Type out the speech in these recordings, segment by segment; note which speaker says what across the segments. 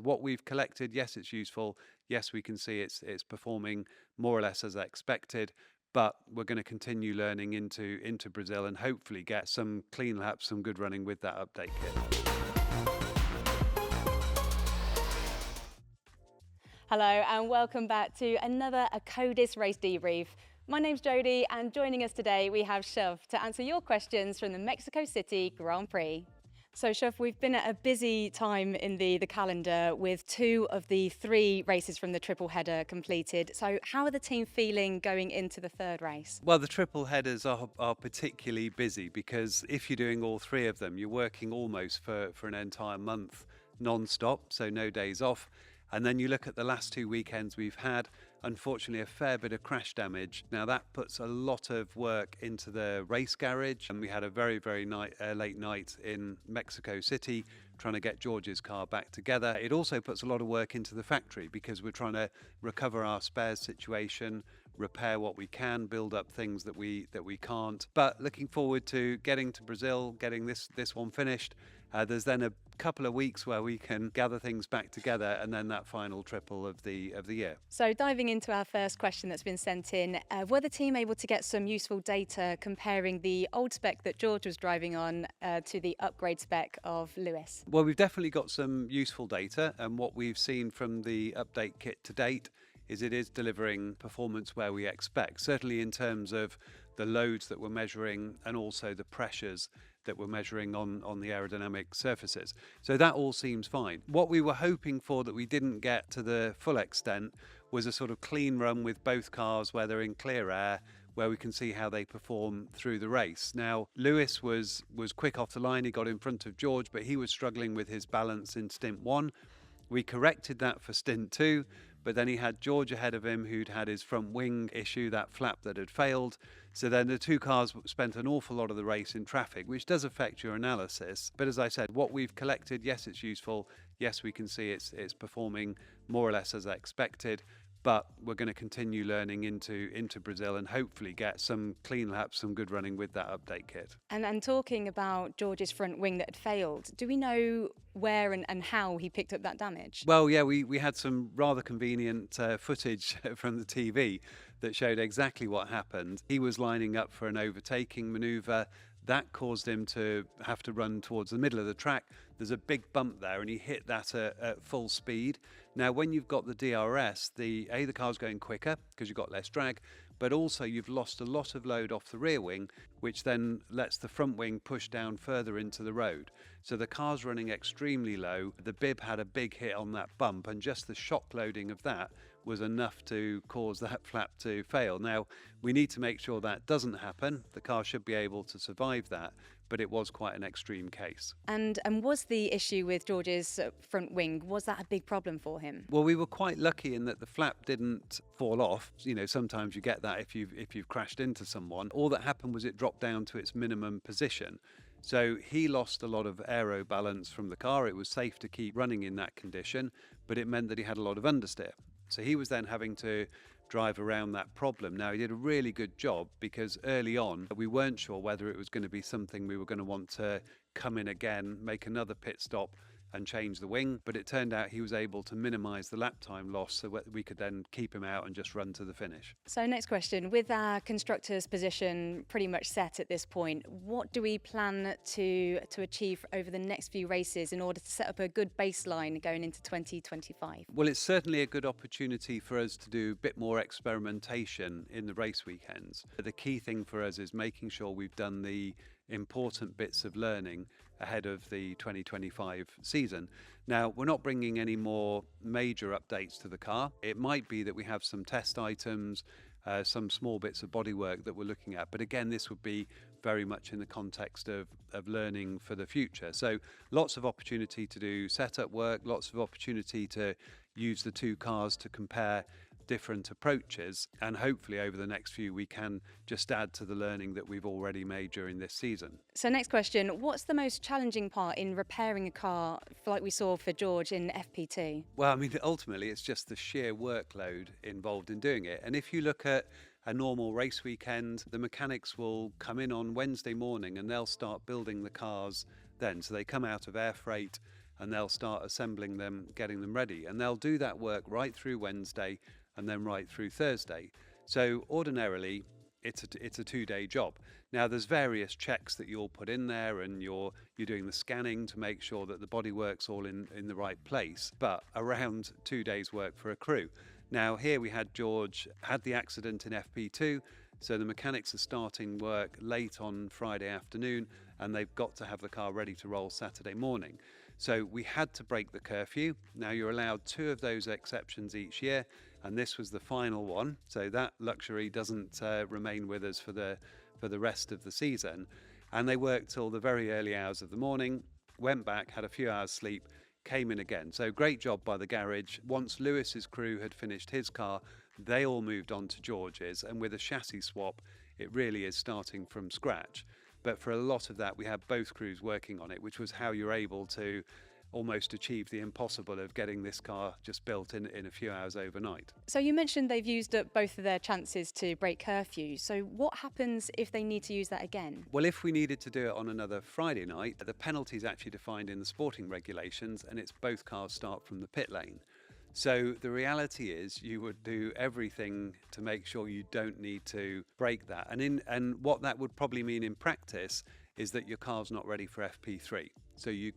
Speaker 1: What we've collected, yes, it's useful. Yes, we can see it's performing more or less as expected. But we're going to continue learning into Brazil and hopefully get some clean laps, some good running with that update kit.
Speaker 2: Hello and welcome back to another Akkodis Race Debrief. My name's Jodie and joining us today we have Shov to answer your questions from the Mexico City Grand Prix. So Shov, we've been at a busy time in the calendar with 2 of the 3 races from the triple header completed. So how are the team feeling going into the 3rd race?
Speaker 1: Well, the triple headers are particularly busy because if you're doing all 3 of them, you're working almost for an entire month non-stop, so no days off. And then you look at the last 2 weekends we've had, unfortunately, a fair bit of crash damage. Now that puts a lot of work into the race garage, and we had a very late night in Mexico City trying to get George's car back together. It also puts a lot of work into the factory because we're trying to recover our spares situation, repair what we can, build up things that we can't. But looking forward to getting to Brazil, getting this one finished. There's then a couple of weeks where we can gather things back together, and then that final triple of the year.
Speaker 2: So diving into our first question that's been sent in, were the team able to get some useful data comparing the old spec that George was driving on to the upgrade spec of Lewis?
Speaker 1: Well, we've definitely got some useful data, and what we've seen from the update kit to date is it is delivering performance where we expect, certainly in terms of the loads that we're measuring and also the pressures that we're measuring on the aerodynamic surfaces. So that all seems fine. What we were hoping for that we didn't get to the full extent was a sort of clean run with both cars where they're in clear air, where we can see how they perform through the race. Now, Lewis was quick off the line. He got in front of George, but he was struggling with his balance in stint 1. We corrected that for stint 2, but then he had George ahead of him who'd had his front wing issue, that flap that had failed. So then the 2 cars spent an awful lot of the race in traffic, which does affect your analysis. But as I said, what we've collected, yes, it's useful. Yes, we can see it's performing more or less as expected. But we're going to continue learning into Brazil and hopefully get some clean laps, some good running with that update kit.
Speaker 2: And talking about George's front wing that had failed, do we know where and how he picked up that damage?
Speaker 1: Well, yeah, we had some rather convenient footage from the TV that showed exactly what happened. He was lining up for an overtaking manoeuvre. That caused him to have to run towards the middle of the track. There's a big bump there and he hit that at full speed. Now, when you've got the DRS, the car's going quicker because you've got less drag, but also you've lost a lot of load off the rear wing, which then lets the front wing push down further into the road. So the car's running extremely low. The bib had a big hit on that bump, and just the shock loading of that was enough to cause that flap to fail. Now, we need to make sure that doesn't happen. The car should be able to survive that, but it was quite an extreme case.
Speaker 2: And was the issue with George's front wing, was that a big problem for him?
Speaker 1: Well, we were quite lucky in that the flap didn't fall off. You know, sometimes you get that if you've crashed into someone. All that happened was it dropped down to its minimum position. So he lost a lot of aero balance from the car. It was safe to keep running in that condition, but it meant that he had a lot of understeer. So he was then having to drive around that problem. Now, he did a really good job because early on, we weren't sure whether it was going to be something we were going to want to come in again, make another pit stop and change the wing, but it turned out he was able to minimize the lap time loss so we could then keep him out and just run to the finish.
Speaker 2: So next question, with our constructors' position pretty much set at this point, what do we plan to achieve over the next few races in order to set up a good baseline going into 2025?
Speaker 1: Well, it's certainly a good opportunity for us to do a bit more experimentation in the race weekends. The key thing for us is making sure we've done the important bits of learning ahead of the 2025 season. Now, we're not bringing any more major updates to the car. It might be that we have some test items, some small bits of bodywork that we're looking at. But again, this would be very much in the context of learning for the future. So lots of opportunity to do setup work, lots of opportunity to use the 2 cars to compare different approaches, and hopefully over the next few we can just add to the learning that we've already made during this season.
Speaker 2: So next question, what's the most challenging part in repairing a car like we saw for George in FP2?
Speaker 1: Well, I mean, ultimately it's just the sheer workload involved in doing it. And if you look at a normal race weekend, the mechanics will come in on Wednesday morning and they'll start building the cars then. So they come out of air freight and they'll start assembling them, getting them ready. And they'll do that work right through Wednesday and then right through Thursday. So ordinarily, it's a 2-day job. Now there's various checks that you'll put in there, and you're doing the scanning to make sure that the bodywork's all in the right place, but around 2 days work for a crew. Now here we had George had the accident in FP2, so the mechanics are starting work late on Friday afternoon, and they've got to have the car ready to roll Saturday morning. So we had to break the curfew. Now you're allowed 2 of those exceptions each year, and this was the final one. So that luxury doesn't remain with us for the rest of the season. And they worked till the very early hours of the morning, went back, had a few hours sleep, came in again. So great job by the garage. Once Lewis's crew had finished his car, they all moved on to George's, and with a chassis swap, it really is starting from scratch. But for a lot of that, we had both crews working on it, which was how you're able to almost achieve the impossible of getting this car just built in a few hours overnight.
Speaker 2: So you mentioned they've used up both of their chances to break curfew. So what happens if they need to use that again?
Speaker 1: Well, if we needed to do it on another Friday night, the penalty is actually defined in the sporting regulations, and it's both cars start from the pit lane. So the reality is you would do everything to make sure you don't need to break that. And what that would probably mean in practice is that your car's not ready for FP3. So you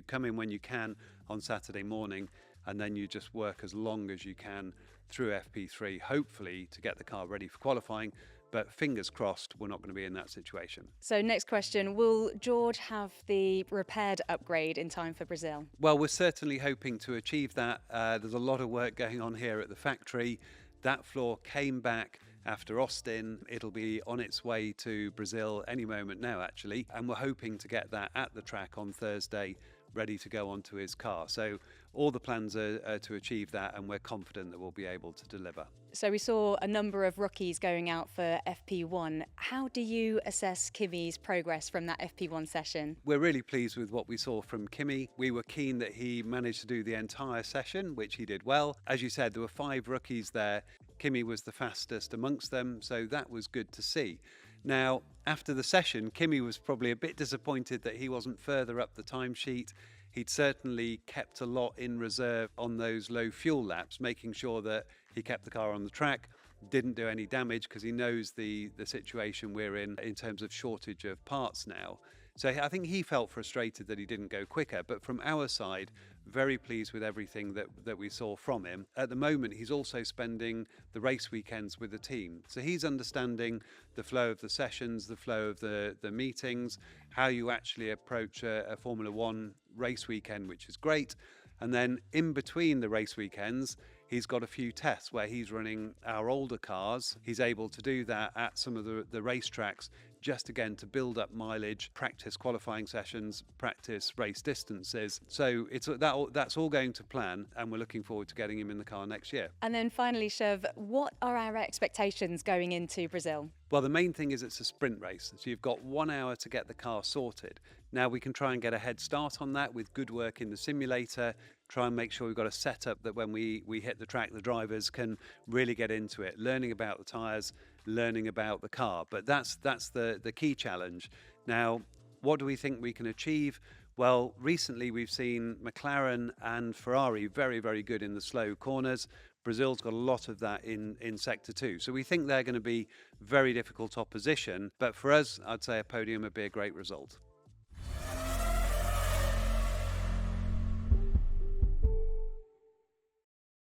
Speaker 1: come in when you can on Saturday morning, and then you just work as long as you can through FP3, hopefully to get the car ready for qualifying. But fingers crossed, we're not going to be in that situation.
Speaker 2: So next question, will George have the repaired upgrade in time for Brazil?
Speaker 1: Well, we're certainly hoping to achieve that. There's a lot of work going on here at the factory. That floor came back after Austin. It'll be on its way to Brazil any moment now, actually. And we're hoping to get that at the track on Thursday, ready to go onto his car. So all the plans are to achieve that, and we're confident that we'll be able to deliver.
Speaker 2: So we saw a number of rookies going out for FP1. How do you assess Kimi's progress from that FP1 session?
Speaker 1: We're really pleased with what we saw from Kimi. We were keen that he managed to do the entire session, which he did well. As you said, there were 5 rookies there. Kimi was the fastest amongst them, so that was good to see. Now, after the session, Kimi was probably a bit disappointed that he wasn't further up the timesheet. He'd certainly kept a lot in reserve on those low fuel laps, making sure that he kept the car on the track, didn't do any damage, because he knows the situation we're in terms of shortage of parts now. So I think he felt frustrated that he didn't go quicker. But from our side, very pleased with everything that we saw from him. At the moment, he's also spending the race weekends with the team. So he's understanding the flow of the sessions, the flow of the meetings, how you actually approach a Formula One race weekend, which is great. And then in between the race weekends, he's got a few tests where he's running our older cars. He's able to do that at some of the racetracks, just again to build up mileage, practice qualifying sessions, practice race distances. So that's all going to plan, and we're looking forward to getting him in the car next year.
Speaker 2: And then finally, Shov, what are our expectations going into Brazil?
Speaker 1: Well, the main thing is it's a sprint race. So you've got 1 hour to get the car sorted. Now we can try and get a head start on that with good work in the simulator, try and make sure we've got a setup that when we hit the track, the drivers can really get into it, learning about the tyres, learning about the car. But that's the key challenge. Now, what do we think we can achieve? Well, recently we've seen McLaren and Ferrari very, very good in the slow corners. Brazil's got a lot of that in Sector 2. So we think they're going to be very difficult opposition. But for us, I'd say a podium would be a great result.